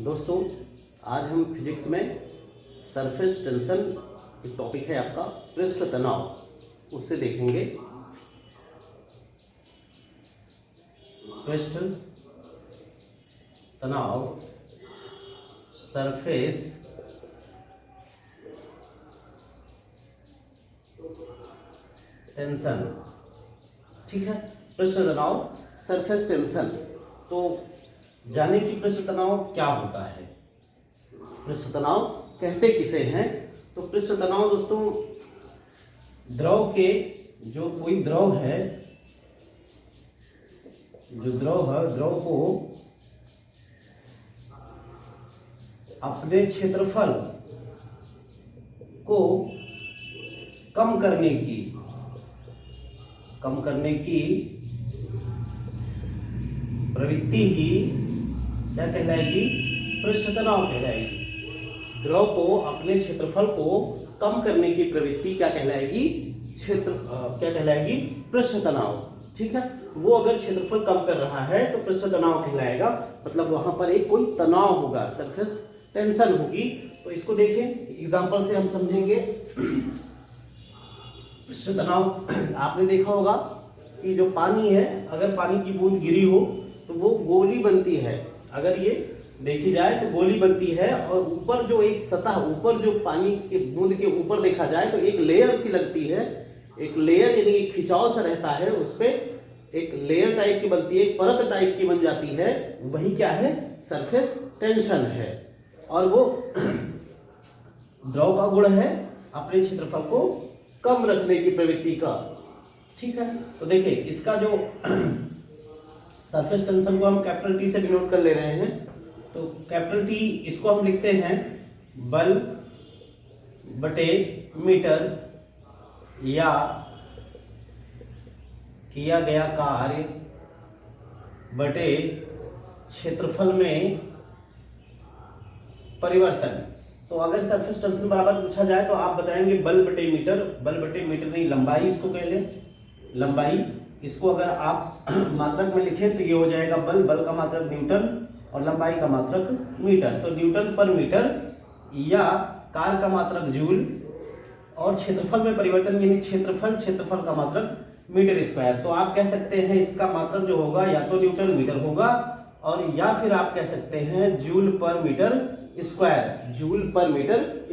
दोस्तों, आज हम फिजिक्स में सरफेस टेंशन एक टॉपिक है आपका पृष्ठ तनाव, उससे देखेंगे। पृष्ठ तनाव, सरफेस टेंशन, ठीक है। पृष्ठ तनाव, सरफेस टेंशन। तो जाने की पृष्ठ तनाव क्या होता है, पृष्ठ तनाव कहते किसे हैं। तो पृष्ठ तनाव दोस्तों, द्रव के जो कोई द्रव है, जो द्रव को अपने क्षेत्रफल को कम करने की प्रवृत्ति ही क्या कहलाएगी, पृष्ठ तनाव कहलाएगी। द्रव को अपने क्षेत्रफल को कम करने की प्रवृत्ति क्या कहलाएगी, क्या कहलाएगी, पृष्ठ तनाव, ठीक है। वो अगर क्षेत्रफल कम कर रहा है तो पृष्ठ तनाव कहलाएगा, मतलब वहां पर एक कोई तनाव होगा, सरफेस टेंशन होगी। तो इसको देखें, एग्जांपल से हम समझेंगे। पृष्ठ तनाव आपने देखा होगा कि जो पानी है, अगर पानी की बूंद गिरी हो तो वो गोली बनती है। अगर ये देखी जाए तो गोली बनती है, और ऊपर जो एक सतह, ऊपर जो पानी के बूंद के ऊपर देखा जाए तो एक लेयर सी लगती है, एक लेयर यानी एक खिंचाव सा रहता है, उस पे एक लेयर टाइप की बनती है, एक परत टाइप की बन जाती है। वही क्या है, सरफेस टेंशन है। और वो द्रव का गुण है अपने क्षेत्रफल को कम रखने की प्रवृत्ति का, ठीक है। तो देखिए, इसका जो सरफेस टेंशन को हम कैपिटल टी से डिनोट कर ले रहे हैं। तो कैपिटल टी, इसको हम लिखते हैं बल बटे मीटर, या किया गया कार्य बटे क्षेत्रफल में परिवर्तन। तो अगर सरफेस टेंशन बराबर पूछा जाए तो आप बताएंगे बल बटे मीटर नहीं, लंबाई इसको कह लें, लंबाई। इसको अगर आप मात्रक में लिखें तो ये हो जाएगा बल का मात्रक न्यूटन और लंबाई का मात्रक मीटर। तो न्यूटन पर मीटर, या कार्य का मात्रक जूल, और क्षेत्रफल में परिवर्तन यानी क्षेत्रफल का मात्रक मीटर स्क्वायर। तो आप कह सकते हैं इसका मात्रक जो होगा या तो न्यूटन मीटर होगा, और या फिर आप कह सकते हैं जूल पर मीटर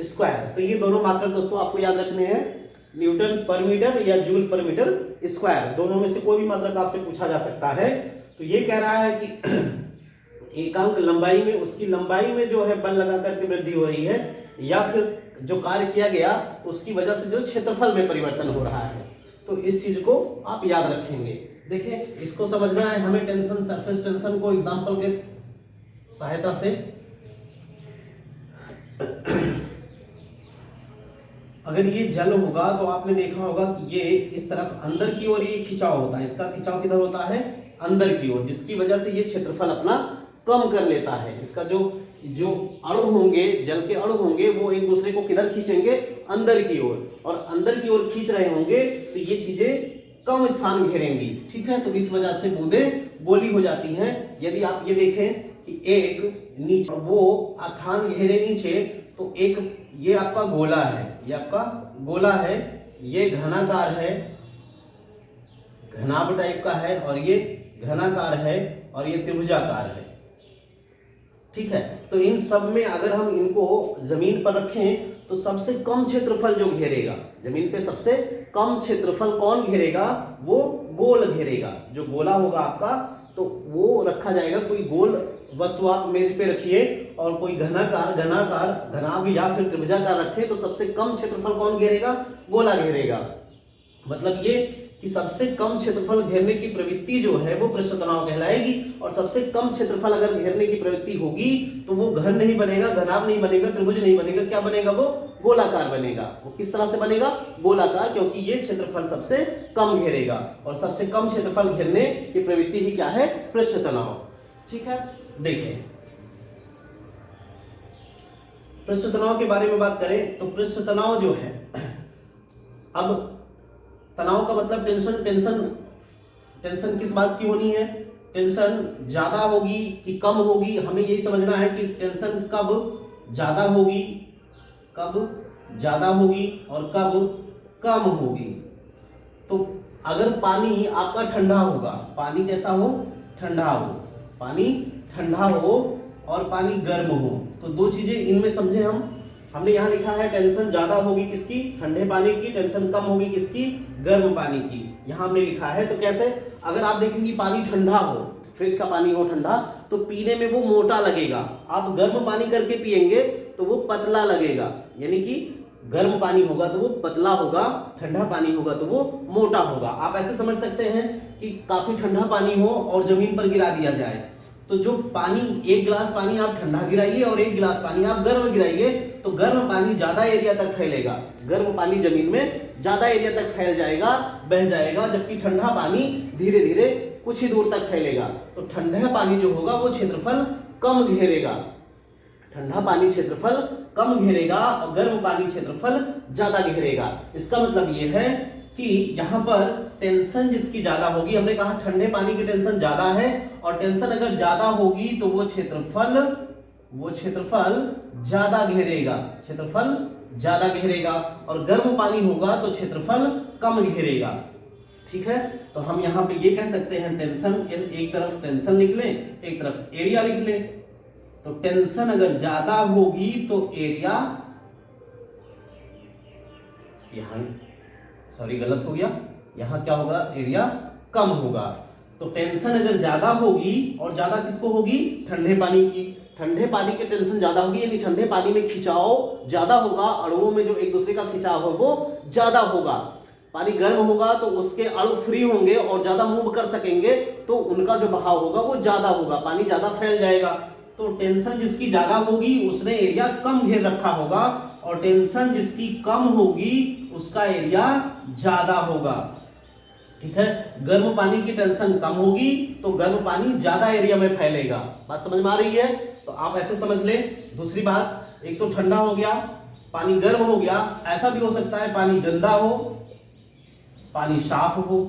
स्क्वायर। तो ये दोनों मात्रक दोस्तों आपको याद रखने हैं, न्यूटन पर मीटर या जूल पर मीटर स्क्वायर। दोनों में से कोई भी मात्रक आपसे पूछा जा सकता है। तो ये कह रहा है कि एकांक लंबाई में, उसकी लंबाई में जो है बल लगा करके वृद्धि हो रही है, या फिर जो कार्य किया गया उसकी वजह से जो क्षेत्रफल में परिवर्तन हो रहा है। तो इस चीज को आप याद रखेंगे। देखिए, इसको समझना है हमें टेंशन, सरफेस टेंशन को एग्जांपल के सहायता से। अगर ये जल होगा तो आपने देखा होगा कि ये इस तरफ अंदर की ओर ये खिंचाव होता है, इसका खिंचाव किधर होता है, अंदर की ओर, जिसकी वजह से ये क्षेत्रफल अपना कम कर लेता है। इसका जो अणु होंगे, जल के अणु होंगे, वो एक दूसरे को किधर खींचेंगे, अंदर की ओर, और अंदर की ओर खींच रहे होंगे तो ये चीजें कम स्थान घेरेंगी, ठीक है। तो इस वजह से बूंदें गोली हो जाती हैं। यदि आप ये देखें कि एक नीचे वो स्थान घेरे नीचे, तो एक ये आपका गोला है, ये घनाकार है, घनाभ टाइप का है, और ये घनाकार है, और ये त्रिभुजाकार है, ठीक है। तो इन सब में अगर हम इनको जमीन पर रखें तो सबसे कम क्षेत्रफल जो घेरेगा, जमीन पे सबसे कम क्षेत्रफल कौन घेरेगा, वो गोल घेरेगा। जो गोला होगा आपका, तो वो रखा जाएगा, कोई गोल वस्तु आप मेज पे रखिए, और कोई घनाभ या फिर त्रिभुजाकार रखें तो सबसे कम क्षेत्रफल कौन घेरेगा, गोला घेरेगा। मतलब ये कि सबसे कम क्षेत्रफल घेरने की प्रवृत्ति जो है वो पृष्ठ तनाव कहलाएगी। और सबसे कम क्षेत्रफल अगर घेरने की प्रवृत्ति होगी तो वो घन नहीं बनेगा, घनाभ नहीं बनेगा, त्रिभुज नहीं बनेगा, क्या बनेगा, वो गोलाकार बनेगा। वो किस तरह से बनेगा, गोलाकार, क्योंकि ये क्षेत्रफल सबसे कम घेरेगा, और सबसे कम क्षेत्रफल घेरने की प्रवृत्ति ही क्या है, पृष्ठ तनाव, ठीक है। देखिए, पृष्ठ तनाव के बारे में बात करें तो पृष्ठ तनाव जो है, अब तनाव का मतलब टेंशन किस बात की होनी है, टेंशन ज्यादा होगी कि कम होगी, हमें यही समझना है कि टेंशन कब ज्यादा होगी, कब ज्यादा होगी और कब कम होगी। तो अगर पानी आपका ठंडा होगा, पानी कैसा हो, ठंडा हो, पानी ठंडा हो और पानी गर्म हो, तो दो चीजें इनमें समझे हम। हमने यहाँ लिखा है टेंशन ज्यादा होगी किसकी, ठंडे पानी की, टेंशन कम होगी किसकी, गर्म पानी की, यहाँ हमने लिखा है। तो कैसे, अगर आप देखेंगे पानी ठंडा हो, फ्रिज का पानी हो ठंडा, तो पीने में वो मोटा लगेगा। आप गर्म पानी करके पिएंगे तो वो पतला लगेगा, यानी कि गर्म पानी होगा तो वो पतला होगा, ठंडा पानी होगा तो वो मोटा होगा। आप ऐसे समझ सकते हैं कि काफी ठंडा पानी हो और जमीन पर गिरा दिया जाए, तो जो पानी, एक गिलास पानी आप ठंडा गिराइए और एक गिलास पानी आप गर्म गिराइए, तो गर्म पानी ज्यादा एरिया तक फैलेगा, गर्म पानी जमीन में ज्यादा एरिया तक फैल जाएगा, बह जाएगा, जबकि ठंडा पानी धीरे धीरे कुछ ही दूर तक फैलेगा। तो ठंडा पानी जो होगा वो क्षेत्रफल कम घेरेगा, ठंडा पानी क्षेत्रफल कम घेरेगा और गर्म पानी क्षेत्रफल ज्यादा घेरेगा। इसका मतलब ये है कि यहाँ पर टेंशन जिसकी ज्यादा होगी, हमने कहा ठंडे पानी की टेंशन ज्यादा है, और टेंशन अगर ज्यादा होगी तो वो क्षेत्रफल ज्यादा घेरेगा, क्षेत्रफल ज्यादा घेरेगा, और गर्म पानी होगा तो क्षेत्रफल कम घेरेगा। ठीक है, तो हम यहाँ पे ये कह सकते हैं टेंशन, एक तरफ टेंशन लिख लें, एक तरफ एरिया लिख लें। तो टेंशन अगर ज्यादा होगी तो एरिया, यहां सॉरी गलत हो गया, यहां क्या होगा, एरिया कम होगा। तो टेंशन अगर ज्यादा होगी, और ज्यादा किसको होगी, ठंडे पानी की, ठंडे पानी की टेंशन ज्यादा होगी, यानी ठंडे पानी में खिंचाव ज्यादा होगा, अणुओं में जो एक दूसरे का खिंचाव हो वो ज्यादा होगा। पानी गर्म होगा तो उसके अणु फ्री होंगे और ज्यादा मूव कर सकेंगे, तो उनका जो बहाव होगा वो ज्यादा होगा, पानी ज्यादा फैल जाएगा। तो टेंशन जिसकी ज्यादा होगी उसने एरिया कम घेर रखा होगा, और टेंशन जिसकी कम होगी उसका एरिया ज्यादा होगा। ठीक है, गर्म पानी की टेंशन कम होगी तो गर्म पानी ज्यादा एरिया में फैलेगा। बात समझ में आ रही है? तो आप ऐसे समझ लें। दूसरी बात, एक तो ठंडा हो गया, पानी गर्म हो गया, ऐसा भी हो सकता है पानी गंदा हो, पानी साफ हो।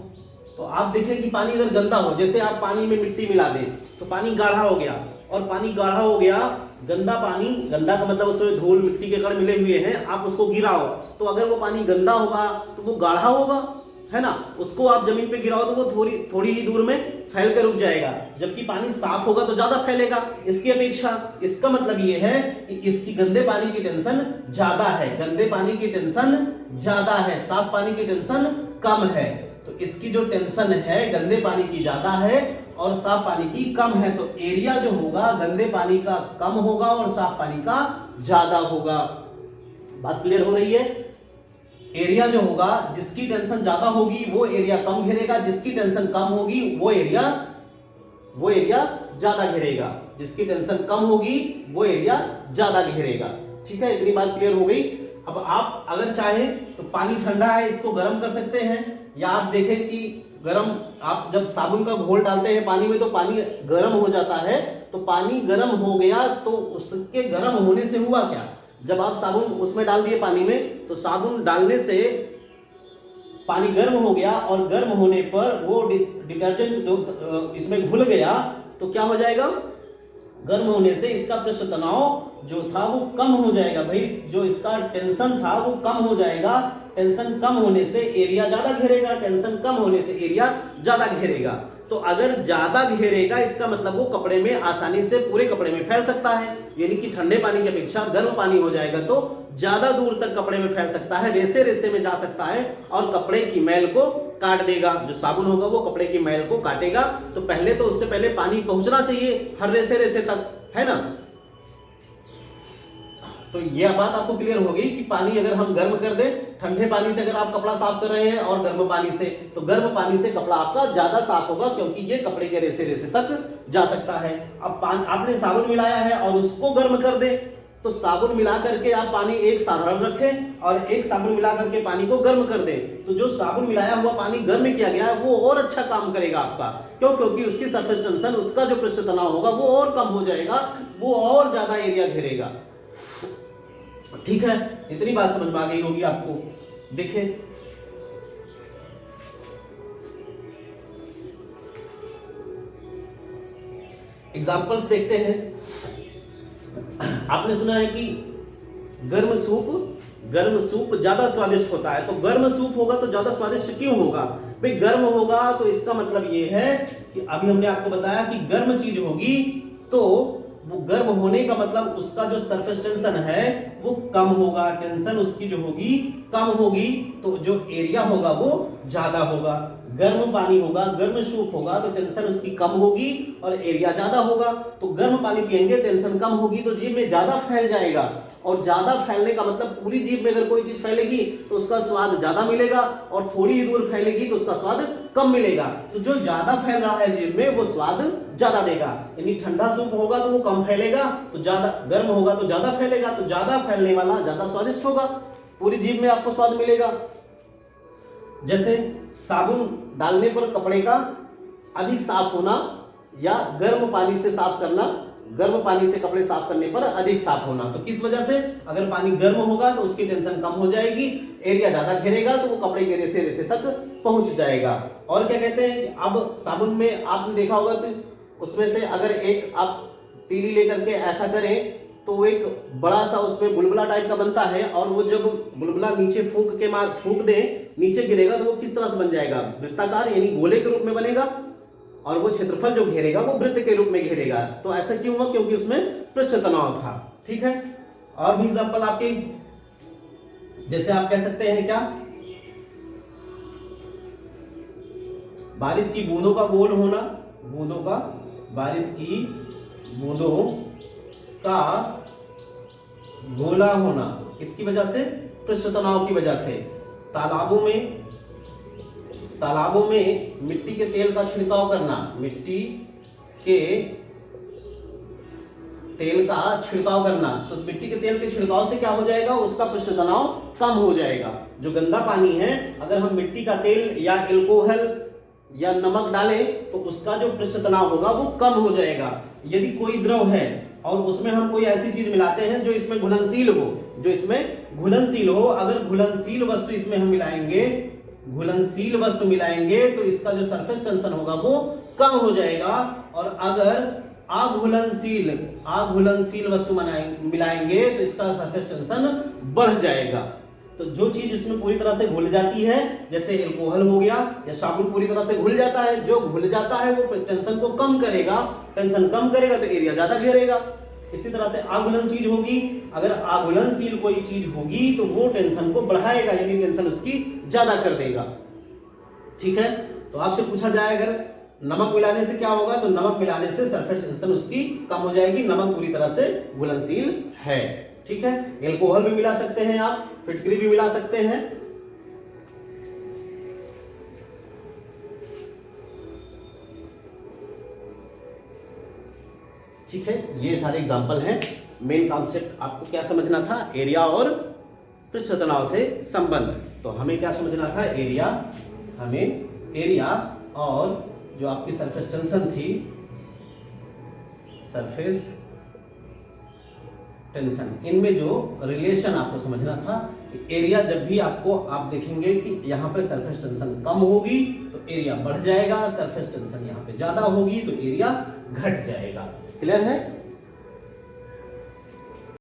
तो आप देखें कि पानी अगर गंदा हो, जैसे आप पानी में मिट्टी मिला दें तो पानी गाढ़ा हो गया, और पानी गाढ़ा हो गया, गंदा पानी, गंदा का मतलब उसमें धूल मिट्टी के कण मिले हुए हैं, आप उसको गिराओ तो अगर वो पानी गंदा होगा तो वो गाढ़ा होगा, है ना। उसको आप जमीन पे गिराओ तो वो थोड़ी ही दूर में फैल कर रुक जाएगा, जबकि पानी साफ होगा तो ज्यादा फैलेगा इसकी अपेक्षा। इसका मतलब ये है कि इसकी गंदे पानी की टेंशन ज्यादा है, गंदे पानी की टेंशन ज्यादा है, साफ पानी की टेंशन कम है। तो इसकी जो टेंशन है गंदे पानी की ज्यादा है और साफ पानी की कम है, तो एरिया जो होगा गंदे पानी का कम होगा और साफ पानी का ज्यादा होगा। बात क्लियर हो रही है? एरिया जो होगा, जिसकी टेंशन ज्यादा होगी वो एरिया कम घेरेगा, जिसकी टेंशन कम होगी वो एरिया ज्यादा घेरेगा, जिसकी टेंशन कम होगी वो एरिया ज्यादा घेरेगा। ठीक है, इतनी बात क्लियर हो गई। अब आप अगर चाहें तो पानी ठंडा है, इसको गर्म कर सकते हैं, या आप देखें कि गर्म, आप जब साबुन का घोल डालते हैं पानी में तो पानी गर्म हो जाता है, तो पानी गर्म हो गया तो उसके गर्म होने से हुआ क्या, जब आप साबुन उसमें डाल दिए पानी में, तो साबुन डालने से पानी गर्म हो गया, और गर्म होने पर वो डिटर्जेंट जो इसमें घुल गया तो क्या हो जाएगा, गर्म होने से इसका पृष्ठ तनाव जो था वो कम हो जाएगा। भाई जो इसका टेंशन था वो कम हो जाएगा, टेंशन कम होने से एरिया ज्यादा घेरेगा, टेंशन कम होने से एरिया ज्यादा घेरेगा। तो अगर ज्यादा घेरेगा इसका मतलब वो कपड़े में आसानी से पूरे कपड़े में फैल सकता है, यानी कि ठंडे पानी की अपेक्षा गर्म पानी हो जाएगा तो ज्यादा दूर तक कपड़े में फैल सकता है, रेसे रेसे में जा सकता है और कपड़े की मैल को काट देगा। जो साबुन होगा वो कपड़े की मैल को काटेगा, तो पहले तो उससे पहले पानी पहुंचना चाहिए हर रेसे रेसे तक, है ना। तो यह बात आपको क्लियर होगी कि पानी अगर हम गर्म कर दें, ठंडे पानी से अगर आप कपड़ा साफ कर रहे हैं और गर्म पानी से, तो गर्म पानी से कपड़ा आपका ज्यादा साफ होगा, क्योंकि ये कपड़े के रेसे रेसे तक जा सकता है। अब आपने साबुन मिलाया है और उसको गर्म कर दे, तो साबुन मिला करके आप पानी एक साधारण रखें और एक साबुन मिला करके पानी को गर्म कर दें, तो जो साबुन मिलाया हुआ पानी गर्म किया गया है वो और अच्छा काम करेगा आपका। क्यों? क्योंकि उसकी सरफेस टेंशन, उसका जो पृष्ठ तनाव होगा वो और कम हो जाएगा, वो और ज्यादा एरिया घेरेगा। ठीक है, इतनी बात समझ में आ गई होगी आपको। देखिए एग्जाम्पल्स देखते हैं। आपने सुना है कि गर्म सूप ज्यादा स्वादिष्ट होता है। तो गर्म सूप होगा तो ज्यादा स्वादिष्ट क्यों होगा? भाई गर्म होगा तो इसका मतलब ये है कि अभी हमने आपको बताया कि गर्म चीज होगी तो वो गर्म होने का मतलब उसका जो सरफेस टेंशन है वो कम होगा, टेंशन उसकी जो होगी कम होगी, तो जो एरिया होगा वो ज्यादा होगा। गर्म पानी होगा, गर्म सूप होगा तो टेंशन उसकी कम होगी और एरिया ज्यादा होगा। तो गर्म पानी पिएंगे टेंशन कम होगी तो जीभ में ज्यादा फैल जाएगा, और ज्यादा फैलने का मतलब पूरी जीभ में अगर कोई चीज फैलेगी तो उसका स्वाद ज्यादा मिलेगा, और थोड़ी ही दूर फैलेगी तो उसका स्वाद कम मिलेगा। तो जो ज्यादा फैल रहा है जीभ में वो स्वाद ज्यादा देगा। यानी ठंडा सूप होगा तो वो कम फैलेगा, तो ज्यादा गर्म होगा तो ज्यादा फैलेगा, तो ज्यादा फैलने वाला ज्यादा स्वादिष्ट होगा, पूरी जीभ में आपको स्वाद मिलेगा। जैसे साबुन डालने पर कपड़े का अधिक साफ होना या गर्म पानी से साफ करना, गर्म पानी से कपड़े साफ करने पर अधिक साफ होना। तो किस वजह से? अगर पानी गर्म होगा तो उसकी टेंशन कम हो जाएगी, एरिया ज्यादा घेरेगा तो वो कपड़े के रेसे रेसे तक पहुंच जाएगा। और क्या कहते हैं, अब साबुन में आपने देखा होगा तो उसमें से अगर एक आप तीली लेकर के ऐसा करें तो वो एक बड़ा सा उसमें बुलबुला टाइप का बनता है, और वो जब बुलबुला नीचे फूंक दें नीचे गिरेगा तो वो किस तरह से बन जाएगा? वृत्ताकार, यानी गोले के रूप में बनेगा, और वो क्षेत्रफल जो घेरेगा वो वृत्त के रूप में घेरेगा। तो ऐसा क्यों हुआ? क्योंकि उसमें पृष्ठ तनाव था। ठीक है, और भी एग्जांपल आपके, जैसे आप कह सकते हैं क्या, बारिश की बूंदों का गोल होना, बारिश की बूंदों का गोला होना, इसकी वजह से? पृष्ठ तनाव की वजह से। तालाबों में मिट्टी के तेल का छिड़काव करना, मिट्टी के तेल का छिड़काव करना, तो मिट्टी के तेल के छिड़काव से क्या हो जाएगा? उसका पृष्ठ तनाव कम हो जाएगा। जो गंदा पानी है अगर हम मिट्टी का तेल या अल्कोहल या नमक डालें तो उसका जो पृष्ठ तनाव होगा वो कम हो जाएगा। यदि कोई द्रव है और उसमें हम कोई ऐसी चीज मिलाते हैं जो इसमें घुलनशील हो, अगर घुलनशील वस्तु इसमें हम मिलाएंगे तो इसका जो सरफेस टेंशन होगा वो कम हो जाएगा, और अगर अघुलनशील वस्तु मिलाएंगे तो इसका सरफेस टेंशन बढ़ जाएगा। तो जो चीज इसमें पूरी तरह से घुल जाती है, जैसे अल्कोहल हो गया या साबुन पूरी तरह से घुल जाता है, जो घुल जाता है वो टेंशन को कम करेगा, टेंशन कम करेगा तो एरिया ज्यादा घेरेगा। इसी तरह से अघुलन चीज होगी, अगर अघुलनशील कोई चीज होगी तो वो टेंशन को बढ़ाएगा, यानी टेंशन उसकी ज्यादा कर देगा। ठीक है, तो आपसे पूछा जाए अगर नमक मिलाने से क्या होगा, तो नमक मिलाने से सरफेस टेंशन उसकी कम हो जाएगी, नमक पूरी तरह से घुलनशील है। ठीक है, अल्कोहल भी मिला सकते हैं आप, फिटकरी भी मिला सकते हैं। ठीक है, ये सारे एग्जांपल हैं। मेन कॉन्सेप्ट आपको क्या समझना था? एरिया और पृष्ठ तनाव से संबंध। तो हमें क्या समझना था? एरिया और जो आपकी सरफेस टेंशन थी, सरफेस टेंशन, इनमें जो रिलेशन आपको समझना था। एरिया जब भी आप देखेंगे कि यहाँ पे सरफेस टेंशन कम होगी तो एरिया बढ़ जाएगा, सरफेस टेंशन यहाँ पे ज्यादा होगी तो एरिया घट जाएगा। क्लियर है?